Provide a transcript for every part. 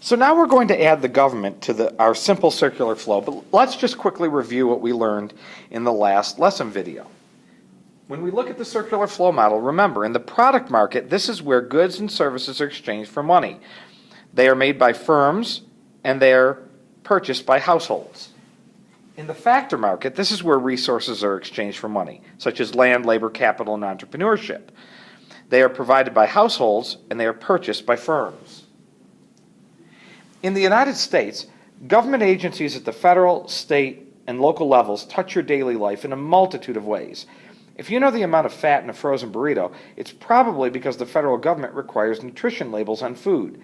So now we're going to add the government to our simple circular flow, but let's just quickly review what we learned in the last lesson video. When we look at the circular flow model, remember, in the product market, this is where goods and services are exchanged for money. They are made by firms, and they are purchased by households. In the factor market, this is where resources are exchanged for money, such as land, labor, capital, and entrepreneurship. They are provided by households, and they are purchased by firms. In the United States, government agencies at the federal, state, and local levels touch your daily life in a multitude of ways. If you know the amount of fat in a frozen burrito, it's probably because the federal government requires nutrition labels on food.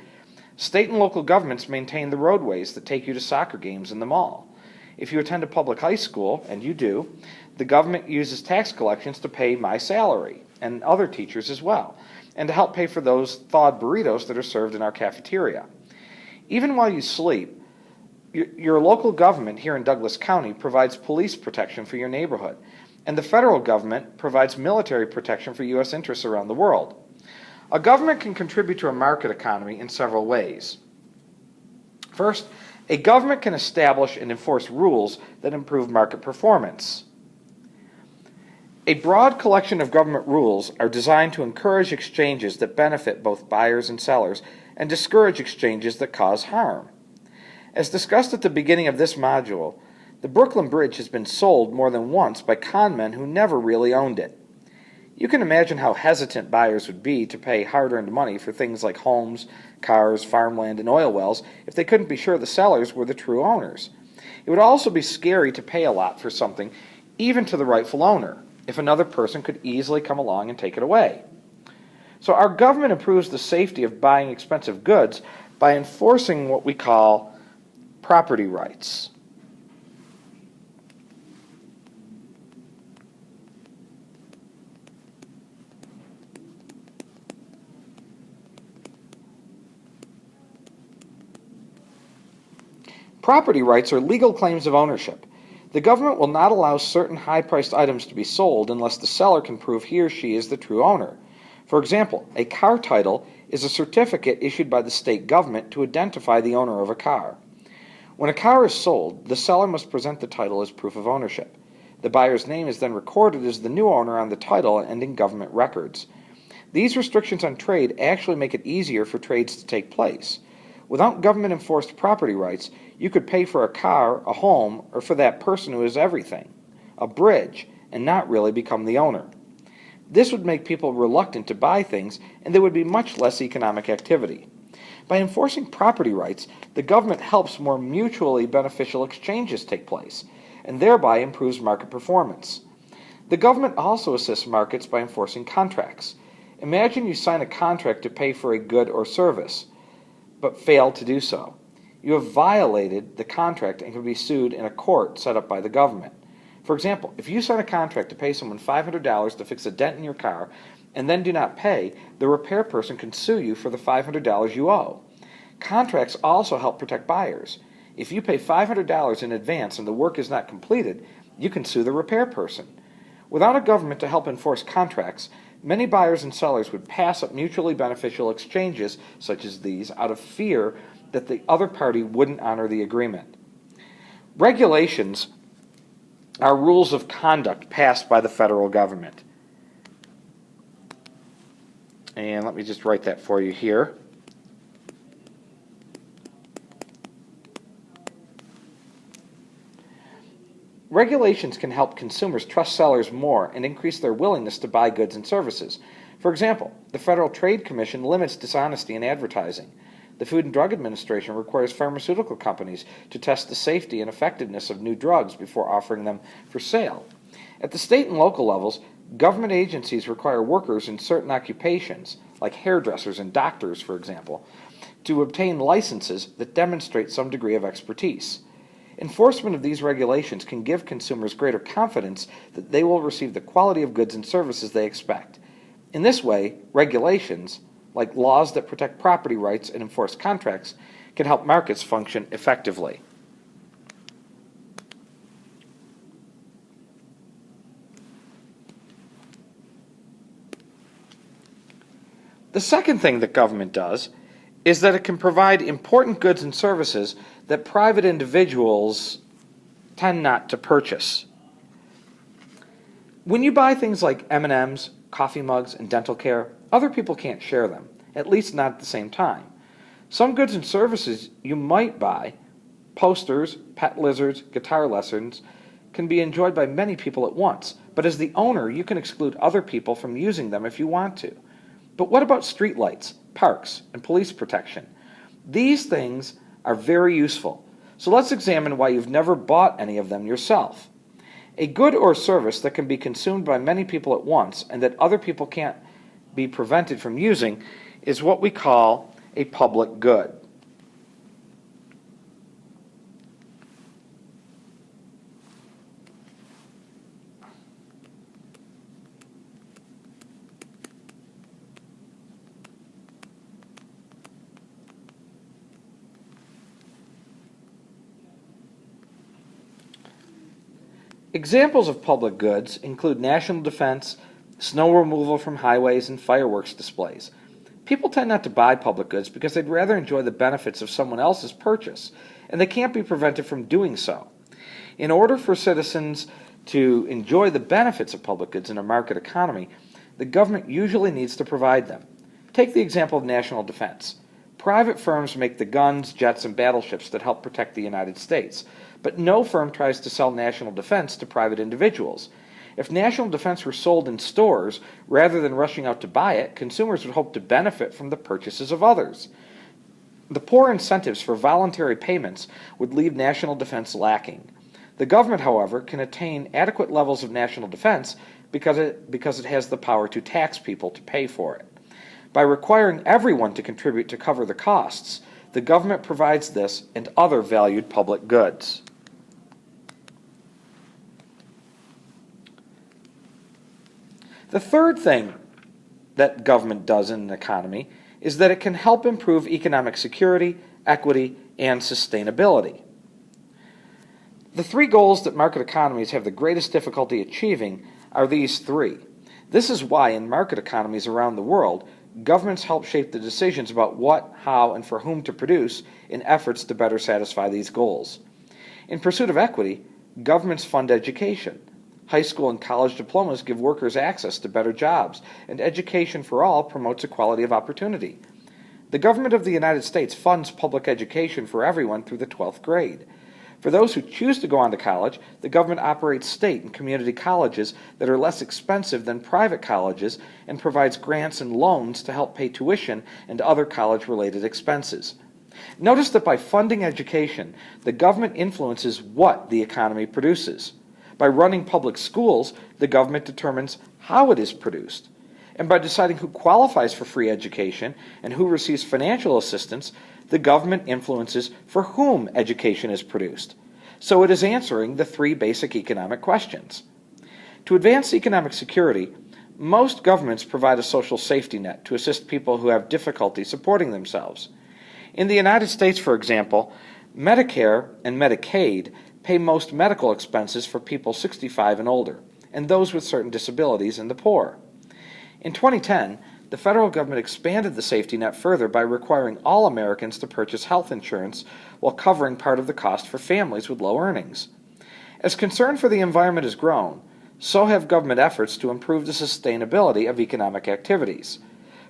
State and local governments maintain the roadways that take you to soccer games in the mall. If you attend a public high school, and you do, the government uses tax collections to pay my salary, and other teachers as well, and to help pay for those thawed burritos that are served in our cafeteria. Even while you sleep, your local government here in Douglas County provides police protection for your neighborhood, and the federal government provides military protection for U.S. interests around the world. A government can contribute to a market economy in several ways. First, a government can establish and enforce rules that improve market performance. A broad collection of government rules are designed to encourage exchanges that benefit both buyers and sellers and discourage exchanges that cause harm. As discussed at the beginning of this module, the Brooklyn Bridge has been sold more than once by con men who never really owned it. You can imagine how hesitant buyers would be to pay hard-earned money for things like homes, cars, farmland, and oil wells if they couldn't be sure the sellers were the true owners. It would also be scary to pay a lot for something, even to the rightful owner, if another person could easily come along and take it away. So our government improves the safety of buying expensive goods by enforcing what we call property rights. Property rights are legal claims of ownership. The government will not allow certain high-priced items to be sold unless the seller can prove he or she is the true owner. For example, a car title is a certificate issued by the state government to identify the owner of a car. When a car is sold, the seller must present the title as proof of ownership. The buyer's name is then recorded as the new owner on the title and in government records. These restrictions on trade actually make it easier for trades to take place. Without government-enforced property rights, you could pay for a car, a home, or for that person who is everything, a bridge, and not really become the owner. This would make people reluctant to buy things, and there would be much less economic activity. By enforcing property rights, the government helps more mutually beneficial exchanges take place, and thereby improves market performance. The government also assists markets by enforcing contracts. Imagine you sign a contract to pay for a good or service, but fail to do so. You have violated the contract and can be sued in a court set up by the government. For example, if you sign a contract to pay someone $500 to fix a dent in your car and then do not pay, the repair person can sue you for the $500 you owe. Contracts also help protect buyers. If you pay $500 in advance and the work is not completed, you can sue the repair person. Without a government to help enforce contracts, many buyers and sellers would pass up mutually beneficial exchanges such as these out of fear that the other party wouldn't honor the agreement. Regulations are rules of conduct passed by the federal government. And let me just write that for you here. Regulations can help consumers trust sellers more and increase their willingness to buy goods and services. For example, the Federal Trade Commission limits dishonesty in advertising. The Food and Drug Administration requires pharmaceutical companies to test the safety and effectiveness of new drugs before offering them for sale. At the state and local levels, government agencies require workers in certain occupations, like hairdressers and doctors, for example, to obtain licenses that demonstrate some degree of expertise. Enforcement of these regulations can give consumers greater confidence that they will receive the quality of goods and services they expect. In this way, regulations, like laws that protect property rights and enforce contracts, can help markets function effectively. The second thing that government does is that it can provide important goods and services that private individuals tend not to purchase. When you buy things like M&Ms, coffee mugs, and dental care, other people can't share them, at least not at the same time. Some goods and services you might buy, posters, pet lizards, guitar lessons, can be enjoyed by many people at once, but as the owner, you can exclude other people from using them if you want to. But what about streetlights, parks, and police protection? These things are very useful, so let's examine why you've never bought any of them yourself. A good or service that can be consumed by many people at once and that other people can't be prevented from using is what we call a public good. Examples of public goods include national defense, snow removal from highways, and fireworks displays. People tend not to buy public goods because they'd rather enjoy the benefits of someone else's purchase, and they can't be prevented from doing so. In order for citizens to enjoy the benefits of public goods in a market economy, the government usually needs to provide them. Take the example of national defense. Private firms make the guns, jets, and battleships that help protect the United States, but no firm tries to sell national defense to private individuals. If national defense were sold in stores rather than rushing out to buy it, consumers would hope to benefit from the purchases of others. The poor incentives for voluntary payments would leave national defense lacking. The government, however, can attain adequate levels of national defense because it has the power to tax people to pay for it. By requiring everyone to contribute to cover the costs, the government provides this and other valued public goods. The third thing that government does in an economy is that it can help improve economic security, equity, and sustainability. The three goals that market economies have the greatest difficulty achieving are these three. This is why in market economies around the world, governments help shape the decisions about what, how, and for whom to produce in efforts to better satisfy these goals. In pursuit of equity, governments fund education. High school and college diplomas give workers access to better jobs, and education for all promotes equality of opportunity. The government of the United States funds public education for everyone through the 12th grade. For those who choose to go on to college, the government operates state and community colleges that are less expensive than private colleges and provides grants and loans to help pay tuition and other college-related expenses. Notice that by funding education, the government influences what the economy produces. By running public schools, the government determines how it is produced. And by deciding who qualifies for free education and who receives financial assistance, the government influences for whom education is produced. So it is answering the three basic economic questions. To advance economic security, most governments provide a social safety net to assist people who have difficulty supporting themselves. In the United States, for example, Medicare and Medicaid pay most medical expenses for people 65 and older, and those with certain disabilities and the poor. In 2010, the federal government expanded the safety net further by requiring all Americans to purchase health insurance while covering part of the cost for families with low earnings. As concern for the environment has grown, so have government efforts to improve the sustainability of economic activities.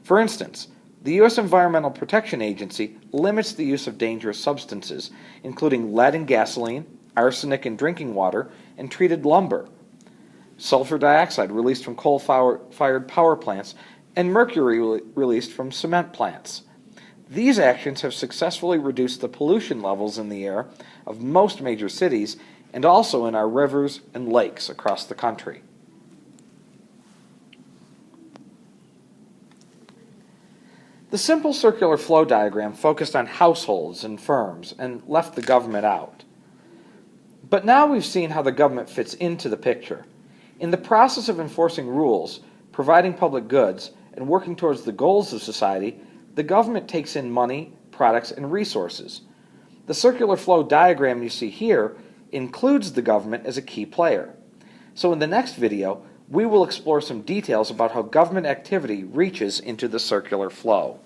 For instance, the U.S. Environmental Protection Agency limits the use of dangerous substances, including lead in gasoline, arsenic in drinking water, and treated lumber, sulfur dioxide released from coal-fired power plants, and mercury released from cement plants. These actions have successfully reduced the pollution levels in the air of most major cities and also in our rivers and lakes across the country. The simple circular flow diagram focused on households and firms and left the government out. But now we've seen how the government fits into the picture. In the process of enforcing rules, providing public goods, and working towards the goals of society, the government takes in money, products, and resources. The circular flow diagram you see here includes the government as a key player. So in the next video, we will explore some details about how government activity reaches into the circular flow.